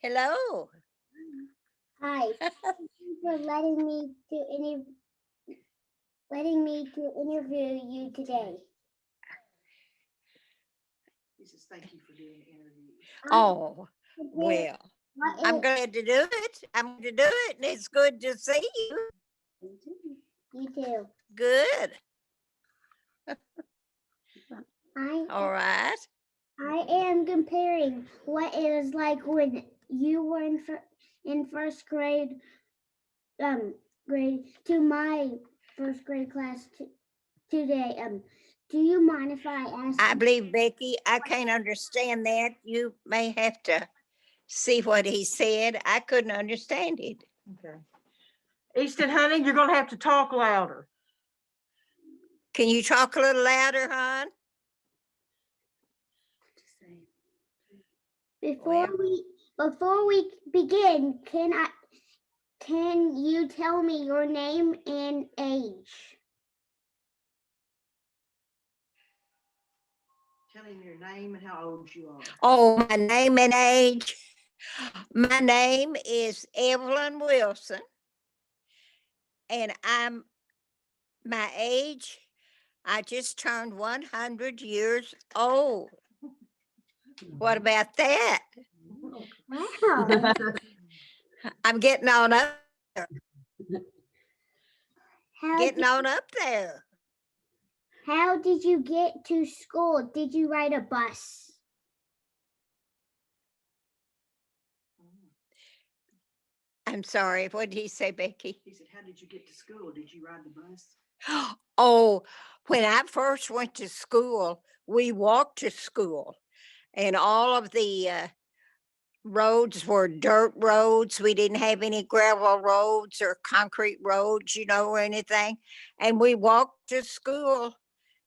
Hello. Hi. Thank you for letting me to interview you today. He says, thank you for doing the interview. Oh, Compare well, what I'm is glad to do it. I'm going to do it, and it's good to see you. you too. Good. I All right. I am comparing what it was like when you were in first grade to my first grade class today. Do you mind if I ask? I believe, Becky, I can't understand that. You may have to see what he said. I couldn't understand it. Okay. Easton, honey, you're gonna have to talk louder. Can you talk a little louder, hon? Before Well. we begin, can you tell me your name and age? Tell him your name and how old you are. Oh, my name and age. My name is Evelyn Wilson, and my age, I just turned 100 years old. What about that? Wow. I'm getting on up, How getting did, on up there. how did you get to school? Did you ride a bus? I'm sorry, what did he say, Becky? He said, how did you get to school? Did you ride the bus? Oh, when I first went to school, we walked to school, and all of the roads were dirt roads. We didn't have any gravel roads or concrete roads, or anything. And we walked to school,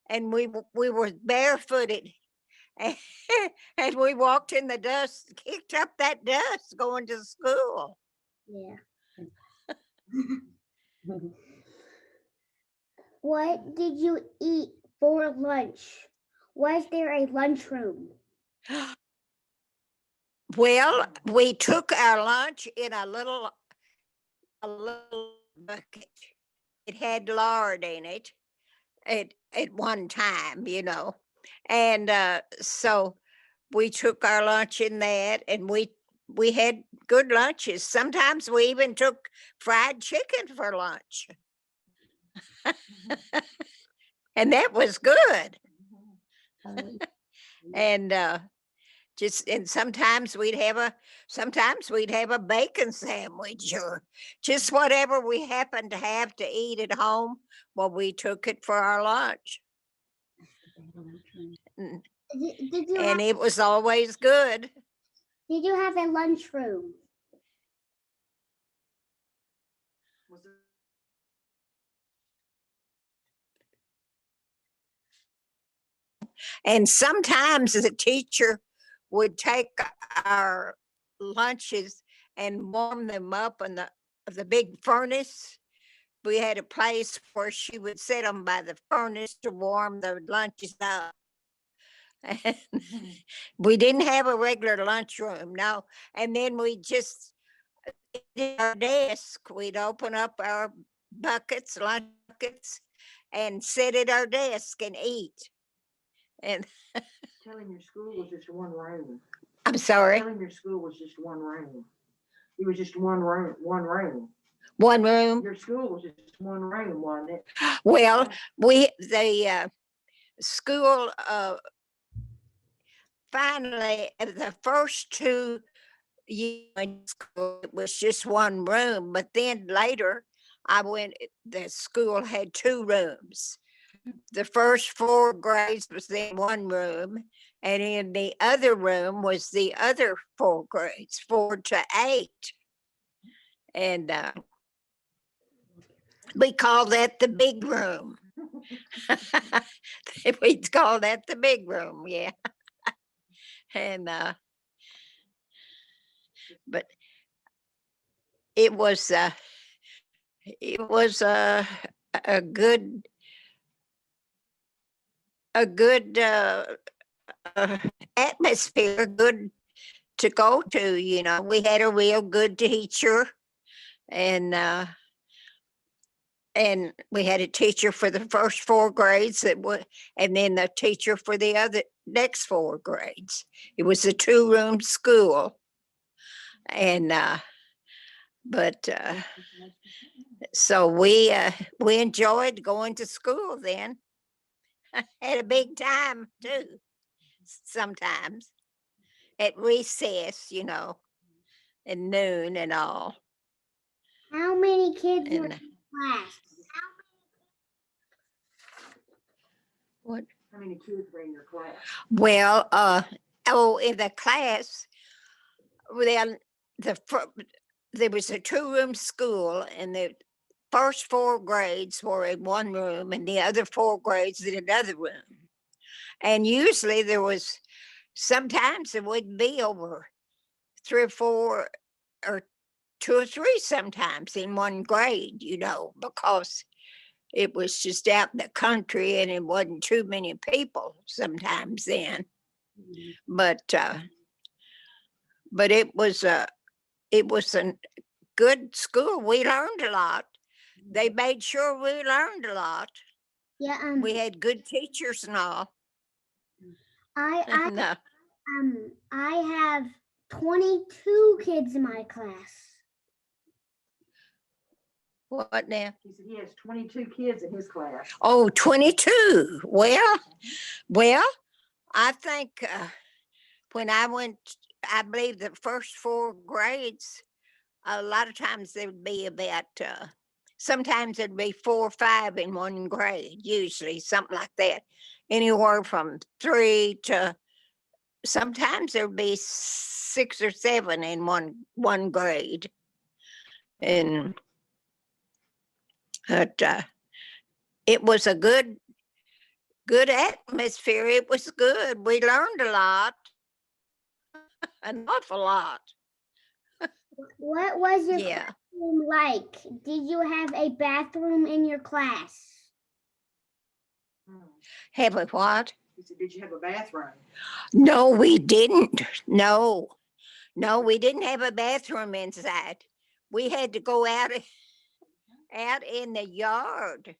and we were barefooted. And we walked in the dust, kicked up that dust going to school. Yeah. What did you eat for lunch? Was there a lunchroom? Well, we took our lunch in a little bucket. It had lard in it at one time, and so we took our lunch in that, and we had good lunches. Sometimes we even took fried chicken for lunch. And that was good. And sometimes we'd have a bacon sandwich, or just whatever we happened to have to eat at home. Well, we took it for our lunch. Did you And it was always good. have a lunchroom? Was there And sometimes the teacher would take our lunches and warm them up in the big furnace. We had a place where she would sit them by the furnace to warm the lunches up. And we didn't have a regular lunchroom, no. And then we just did our desk. We'd open up our lunch buckets, and sit at our desk and eat. And tell him your school was just one room? I'm sorry, Tell him your school was just one room. It was just one room, one room. one room. Your school was just one room, wasn't it? Well, the school finally, the first 2 years in school, it was just one room, but then later the school had 2 rooms. The first 4 grades was in one room, and in the other room was the other 4 grades, 4 to 8. And we call that the big room. We call that the big room, yeah. And but it was a good atmosphere, good to go to. We had a real good teacher, and we had a teacher for the first 4 grades and then the teacher for the other next 4 grades. It was a 2-room school, and but so we enjoyed going to school then. Had a big time too. Sometimes at recess, at noon and all. How many kids were in And class? what? How many kids were in your class? Well, in the class, well, there was a 2-room school, and the first 4 grades were in one room, and the other 4 grades in another room. And usually sometimes there wouldn't be over 3 or 4 or 2 or 3 sometimes in one grade, because it was just out in the country and it wasn't too many people sometimes then. But it was a good school. We learned a lot. They made sure we learned a lot. Yeah. We had good teachers and all. I And, I have 22 kids in my class. what now? He said he has 22 kids in his class. Oh, 22. Well, I think when I went, I believe the first 4 grades, a lot of times there would be about, sometimes there'd be 4 or 5 in one grade, usually something like that. Anywhere from 3 to sometimes there'd be 6 or 7 in one grade. And but it was a good atmosphere. It was good. We learned a lot, an awful lot. What was your Yeah. classroom like? Did you have a bathroom in your class? Have a what? He said, did you have a bathroom? No, we didn't. No, we didn't have a bathroom inside. We had to go out in the yard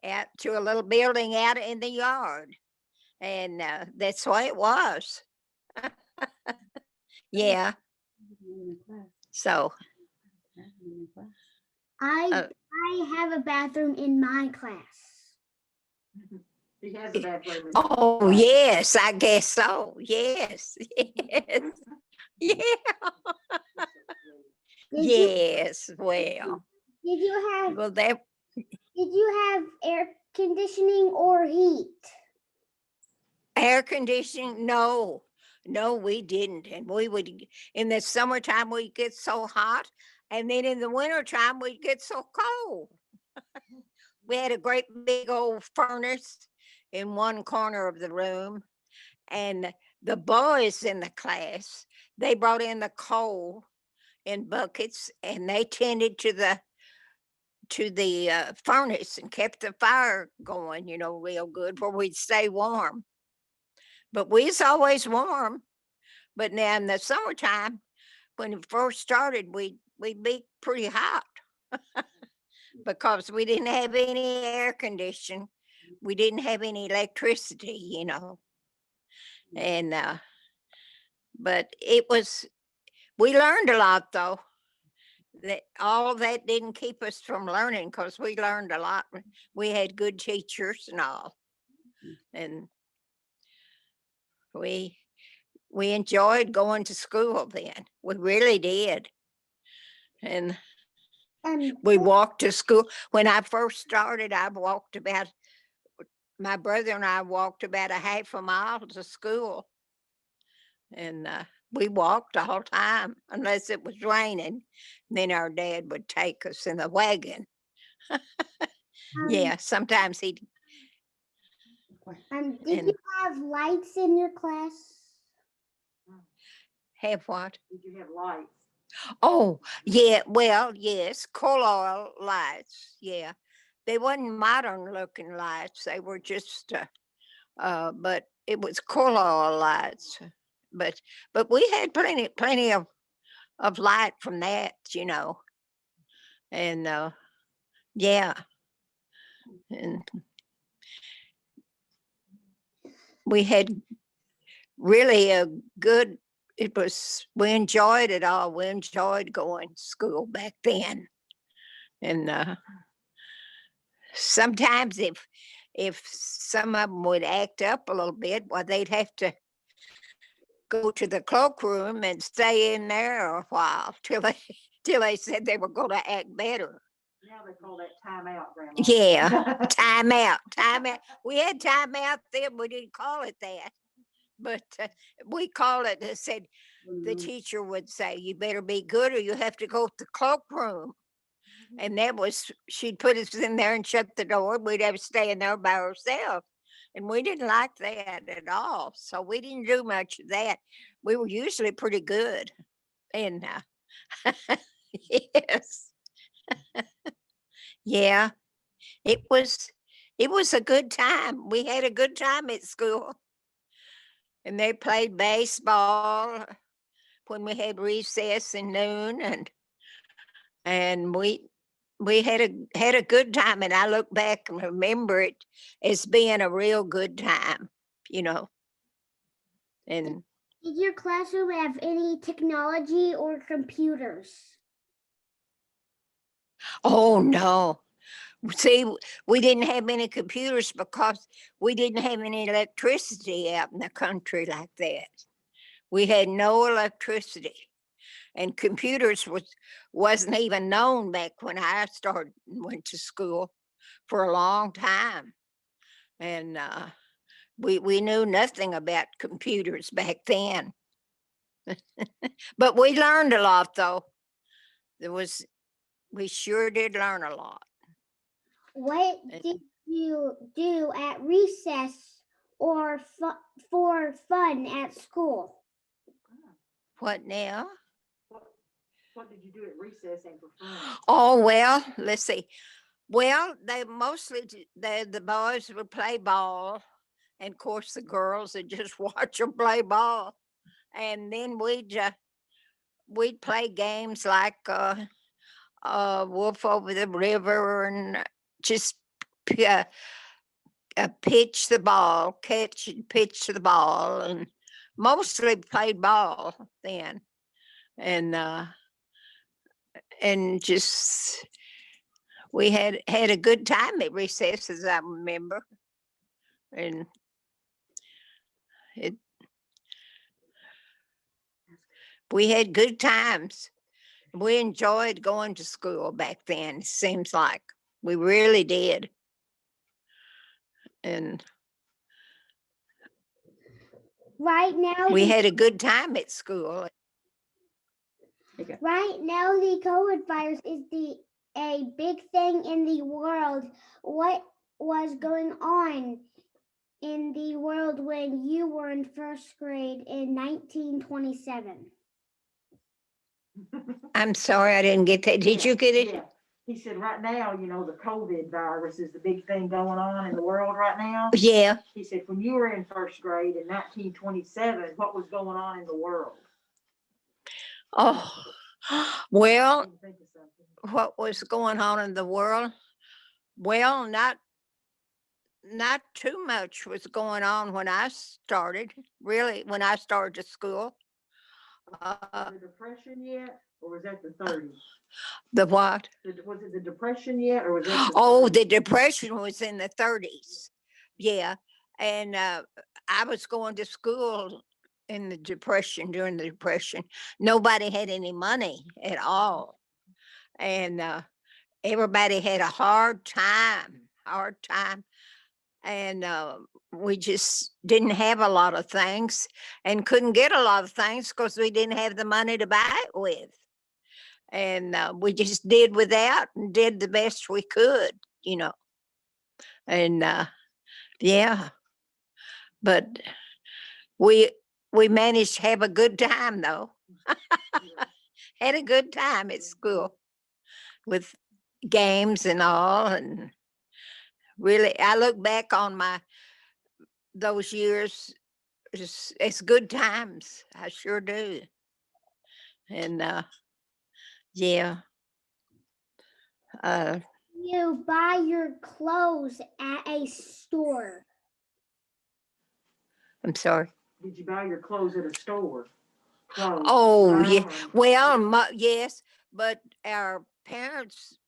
out to a little building out in the yard, and that's why it was. Yeah. So I have a bathroom in my class. He has a bathroom. oh yes, I guess so. Yes. Yes. Yeah. Yes. Well. Did you have Well, that air conditioning or heat? air conditioning, no, we didn't. And we would, in the summertime, we'd get so hot. And then in the wintertime, we'd get so cold. We had a great big old furnace in one corner of the room. And the boys in the class, they brought in the coal in buckets, and they tended to the furnace and kept the fire going, real good, where we'd stay warm. But we was always warm. But now in the summertime, when it first started, we'd be pretty hot because we didn't have any air conditioning. We didn't have any electricity, And but we learned a lot though. That all that didn't keep us from learning, because we learned a lot. We had good teachers and all, and we enjoyed going to school then. We really did. And we walked to school. When I first started, my brother and I walked about a half a mile to school. And we walked all the time, unless it was raining. Then our dad would take us in the wagon. Yeah, sometimes he'd. Did you have lights in your class? Have what? Did you have lights? Oh, yeah. Well, yes, coal oil lights. Yeah, they wasn't modern looking lights. They were just, but it was coal oil lights. but we had plenty of light from that, and yeah, and we had really a good. We enjoyed it all. We enjoyed going to school back then, and sometimes if some of them would act up a little bit, well, they'd have to go to the cloakroom and stay in there a while till they said they were going to act better. Now they call that timeout, Grandma. Yeah, time out. We had time out then. We didn't call it that, but we called it. Said the teacher would say, "You better be good, or you have to go to the cloakroom." And that was, she'd put us in there and shut the door. We'd have to stay in there by ourselves. And we didn't like that at all. So we didn't do much of that. We were usually pretty good. And yes, yeah, it was a good time. We had a good time at school. And they played baseball when we had recess and noon, and we had a good time, and I look back and remember it as being a real good time, and Did your classroom have any technology or computers? oh no, see, we didn't have any computers because we didn't have any electricity out in the country like that. We had no electricity, and computers wasn't even known back when I went to school for a long time, and we knew nothing about computers back then. But we learned a lot, though. We sure did learn a lot. What did you do at recess or for fun at school? What now? What did you do at recess and for fun? Oh, well, let's see. Well, they mostly, the boys would play ball, and of course the girls would just watch them play ball. And then we'd play games like Wolf Over the River, and just pitch the ball, catch and pitch the ball, and mostly played ball then. And just we had a good time at recess, as I remember, and we had good times. We enjoyed going to school back then. It seems like we really did, and Right now, we had a good time at school. right now, the COVID virus is a big thing in the world. What was going on in the world when you were in first grade in 1927? I'm sorry, I didn't get that. Did Yeah, you get it? Yeah. He said right now, the COVID virus is the big thing going on in the world right now. Yeah. He said when you were in first grade in 1927, what was going on in the world? Oh, well, Think of something. what was going on in the world? Well, not too much was going on when I started. Really, when I started to school. The Depression yet, or was that the 30s? The what? Was it the Depression yet, or was that the Oh, 30s? the Depression was in the 30s. Yeah, and I was going to school in the Depression, during the Depression. Nobody had any money at all, and everybody had a hard time, and we just didn't have a lot of things, and couldn't get a lot of things because we didn't have the money to buy it with, and we just did without and did the best we could, and yeah, but we managed to have a good time, though. Had a good time at school with games and all, and really I look back on those years it's good times. I sure do. And yeah. You buy your clothes at a store. I'm sorry. Did you buy your clothes at a store? Clothes, Oh, buy yeah. 'em or- Well, yes, but our parents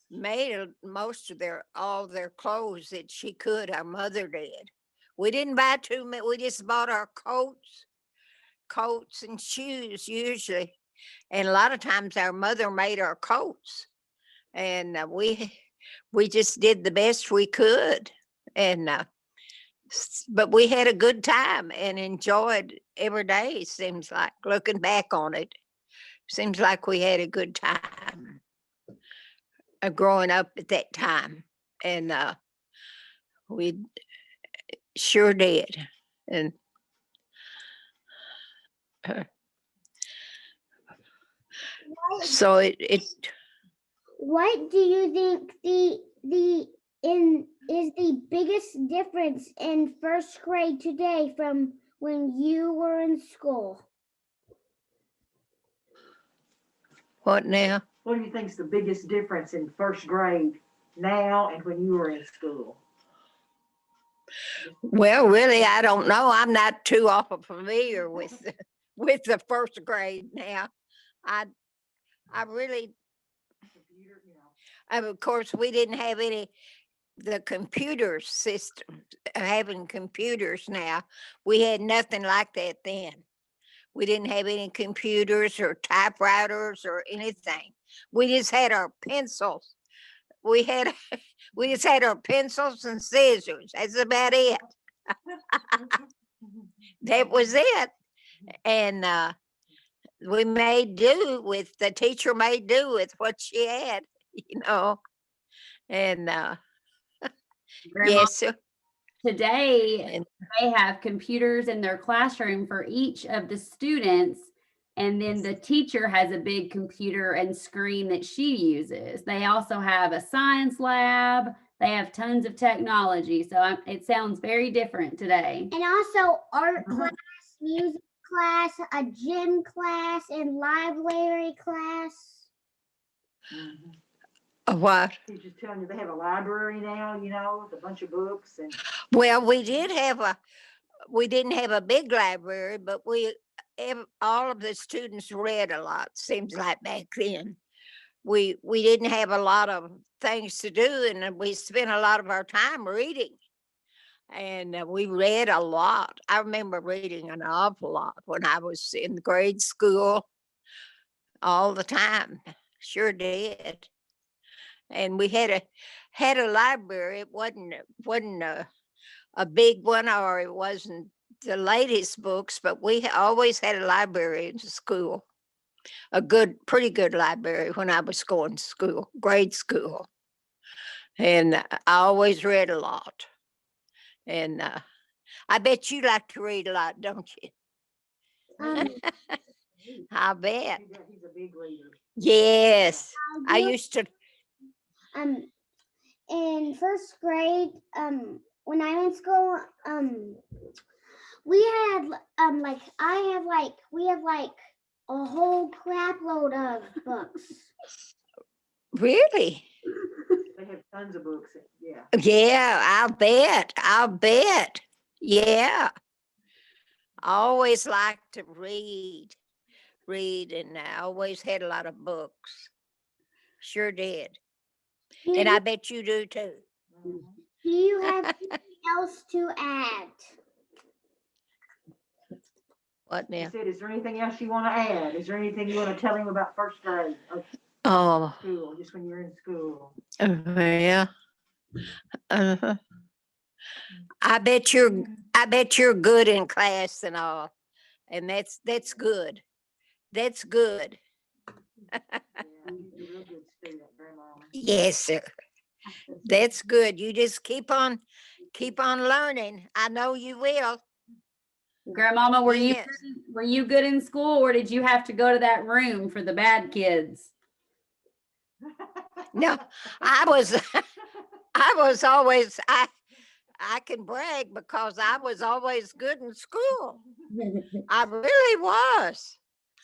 made most of all their clothes that she could. Our mother did. We didn't buy too many. We just bought our coats and shoes usually, and a lot of times our mother made our coats, and we just did the best we could, and but we had a good time and enjoyed every day. Seems like, looking back on it, seems like we had a good time growing up at that time, and we sure did. And so it What do you think the in is the biggest difference in first grade today from when you were in school? what now? What do you think's the biggest difference in first grade now and when you were in school? Well, really, I don't know. I'm not too awful familiar with with the first grade now. I really, Computer, you know. of course, we didn't have the computer system, having computers now. We had nothing like that then. We didn't have any computers or typewriters or anything. We just had our pencils. We had we just had our pencils and scissors. That's about it. That was it. And we made do with the teacher made do with what she had, you know. And Grandma, yes, sir. today And they have computers in their classroom for each of the students. And then the teacher has a big computer and screen that she uses. They also have a science lab. They have tons of technology. So it sounds very different today. And also art class, music class, a gym class, and library class. what? He's just telling you they have a library now, you know, with a bunch of books and. Well, we didn't have a big library, but all of the students read a lot. Seems like back then. We didn't have a lot of things to do, and we spent a lot of our time reading. And we read a lot. I remember reading an awful lot when I was in grade school, all the time. Sure did. And we had a library. It wasn't a big one, or it wasn't the latest books, but we always had a library in school. Pretty good library when I was going to school, grade school. And I always read a lot. And I bet you like to read a lot, don't you? Um, I bet. He's a big reader. Yes. I do- used to. in first grade, when I went to school, we had we have like a whole crap load of books. Really? They have tons of books, yeah. Yeah, I'll bet. Yeah. I always liked to read, and I always had a lot of books. Sure did. Do And you, I bet you do too. Mhm. do you have anything else to add? What He now? said, is there anything else you want to add? Is there anything you want to tell him about first grade or Oh, school, just when you're in school? yeah. Uh-huh. I bet you're good in class and all. And that's good. That's good. Yeah, he's a real good student, Grandmama. Yes, sir. That's good. You just keep on learning. I know you will. Grandmama, Yes. were you good in school, or did you have to go to that room for the bad kids? No, I was I was always I can brag because I was always good in school. I really was.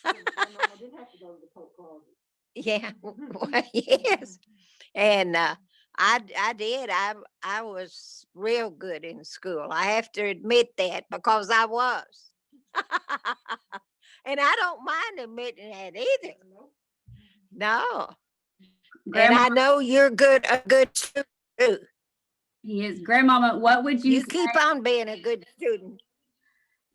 My mama did have to go to the coat closet. Yeah, well, yes. And I did. I was real good in school. I have to admit that because I was. And I don't mind admitting that either. No. And Grandma, I know you're a good student too. he is. Grandmama, what would you You say? keep on being a good student.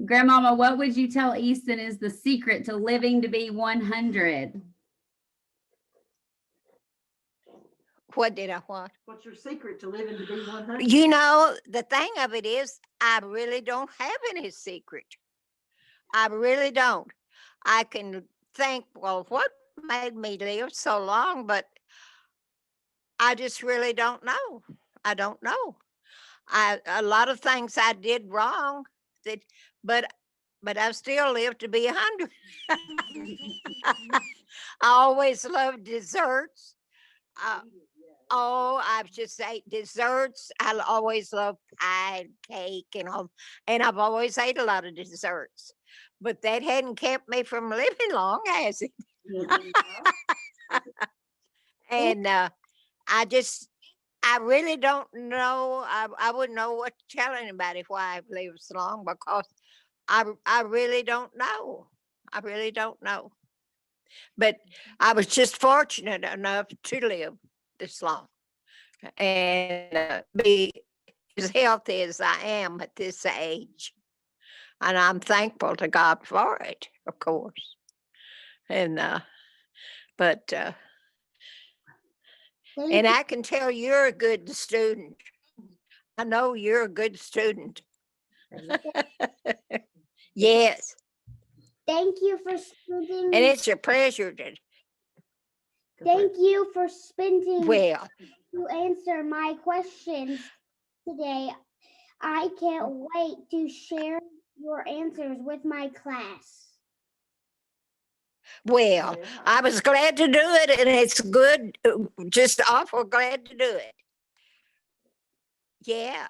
Grandmama, what would you tell Easton is the secret to living to be 100? What did I want? What's your secret to living to be 100? You know, the thing of it is, I really don't have any secret. I really don't. I can think, well, what made me live so long? But I just really don't know. I don't know. A lot of things I did wrong, that, but I still live to be 100. I always loved desserts. Oh, I've just ate desserts. I always love pie and cake and all, and I've always ate a lot of desserts. But that hadn't kept me from living long, has it? And I really don't know. I wouldn't know what to tell anybody why I've lived so long because I really don't know. I really don't know. But I was just fortunate enough to live this long and be as healthy as I am at this age. And I'm thankful to God for it, of course. And but Thank and you. I can tell you're a good student. I know you're a good student. Yes, Thank you for spending. and it's a pleasure to, Thank you for spending well, to answer my questions today. I can't wait to share your answers with my class. well, Yeah. I was glad to do it, and it's good, just awful glad to do it. Yeah.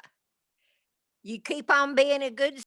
You keep on being a good